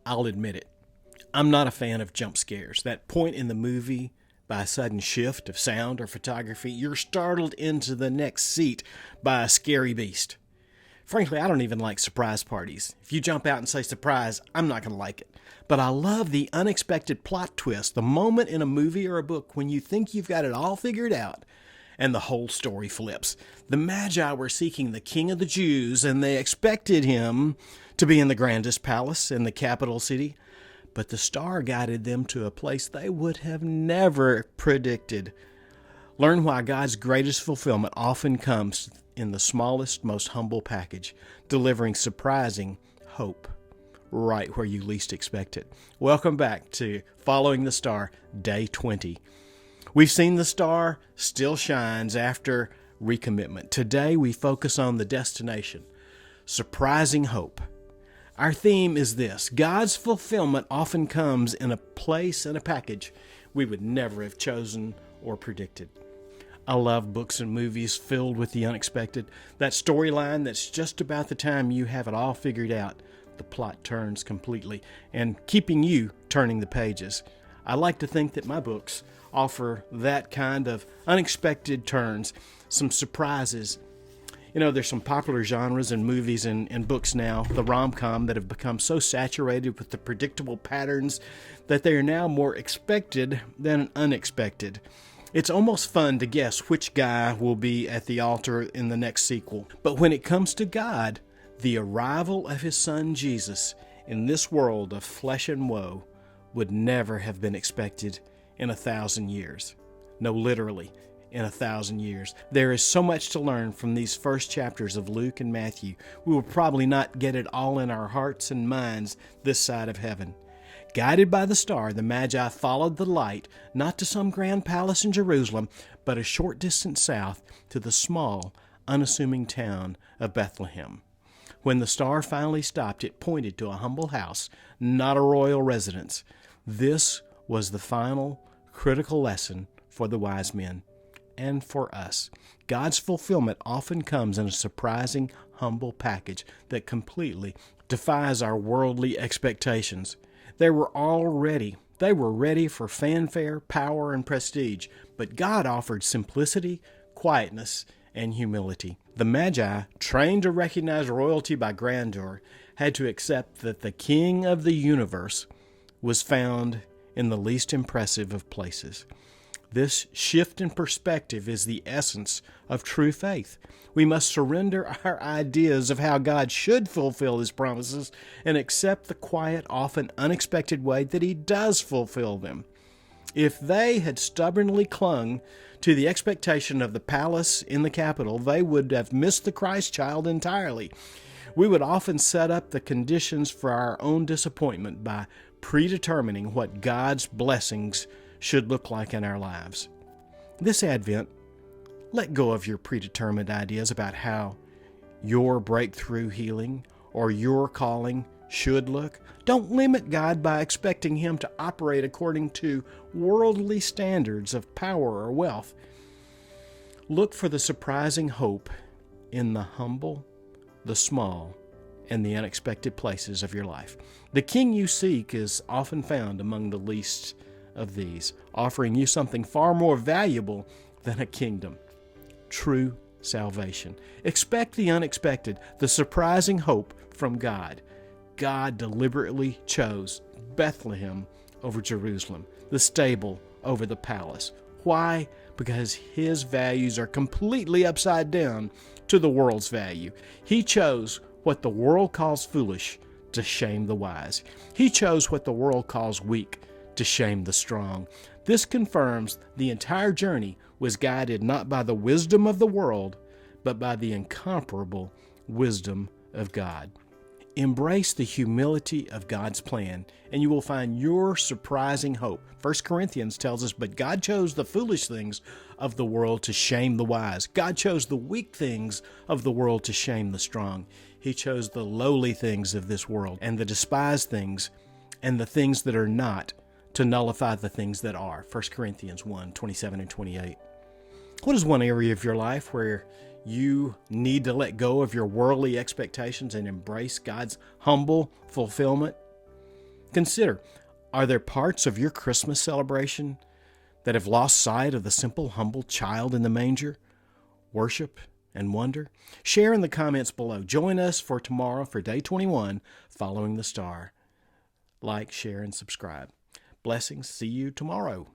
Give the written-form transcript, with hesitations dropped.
I'll admit it. I'm not a fan of jump scares. That point in the movie, by a sudden shift of sound or photography, you're startled into the next seat by a scary beast. Frankly, I don't even like surprise parties. If you jump out and say surprise, I'm not going to like it. But I love the unexpected plot twist, the moment in a movie or a book when you think you've got it all figured out and the whole story flips. The Magi were seeking the King of the Jews, and they expected him to be in the grandest palace in the capital city. But the star guided them to a place they would have never predicted. Learn why God's greatest fulfillment often comes in the smallest, most humble package, delivering surprising hope right where you least expect it. Welcome back to Following the Star, Day 20. We've seen the star still shines after recommitment. Today we focus on the destination, surprising hope. Our theme is this: God's fulfillment often comes in a place and a package we would never have chosen or predicted. I love books and movies filled with the unexpected. That storyline that's just about the time you have it all figured out, the plot turns completely, and keeping you turning the pages. I like to think that my books offer that kind of unexpected turns, some surprises. You know, there's some popular genres in movies and books now, the rom-com, that have become so saturated with the predictable patterns that they are now more expected than unexpected. It's almost fun to guess which guy will be at the altar in the next sequel. But when it comes to God, the arrival of His Son Jesus in this world of flesh and woe would never have been expected in 1,000 years. No, literally, in 1,000 years. There is so much to learn from these first chapters of Luke and Matthew. We will probably not get it all in our hearts and minds this side of heaven. Guided by the star, the Magi followed the light, not to some grand palace in Jerusalem, but a short distance south to the small, unassuming town of Bethlehem. When the star finally stopped, it pointed to a humble house, not a royal residence. This was the final, critical lesson for the wise men and for us. God's fulfillment often comes in a surprising, humble package that completely defies our worldly expectations. They were ready for fanfare, power, and prestige, but God offered simplicity, quietness, and humility. The Magi, trained to recognize royalty by grandeur, had to accept that the King of the universe was found in the least impressive of places. This shift in perspective is the essence of true faith. We must surrender our ideas of how God should fulfill His promises and accept the quiet, often unexpected way that He does fulfill them. If they had stubbornly clung to the expectation of the palace in the capital, they would have missed the Christ child entirely. We would often set up the conditions for our own disappointment by predetermining what God's blessings should look like in our lives. This Advent, let go of your predetermined ideas about how your breakthrough healing or your calling should look. Don't limit God by expecting Him to operate according to worldly standards of power or wealth. Look for the surprising hope in the humble, the small, and the unexpected places of your life. The King you seek is often found among the least of these, offering you something far more valuable than a kingdom: true salvation. Expect the unexpected, the surprising hope from God. God deliberately chose Bethlehem over Jerusalem, the stable over the palace. Why? Because His values are completely upside down to the world's value. He chose what the world calls foolish to shame the wise. He chose what the world calls weak to shame the strong. This confirms the entire journey was guided not by the wisdom of the world, but by the incomparable wisdom of God. Embrace the humility of God's plan, and you will find your surprising hope. 1 Corinthians tells us, but God chose the foolish things of the world to shame the wise. God chose the weak things of the world to shame the strong. He chose the lowly things of this world and the despised things and the things that are not to nullify the things that are. 1 Corinthians 1, 27 and 28. What is one area of your life where you need to let go of your worldly expectations and embrace God's humble fulfillment? Consider, are there parts of your Christmas celebration that have lost sight of the simple, humble child in the manger? Worship and wonder? Share in the comments below. Join us for tomorrow for day 21, Following the Star. Like, share, and subscribe. Blessings. See you tomorrow.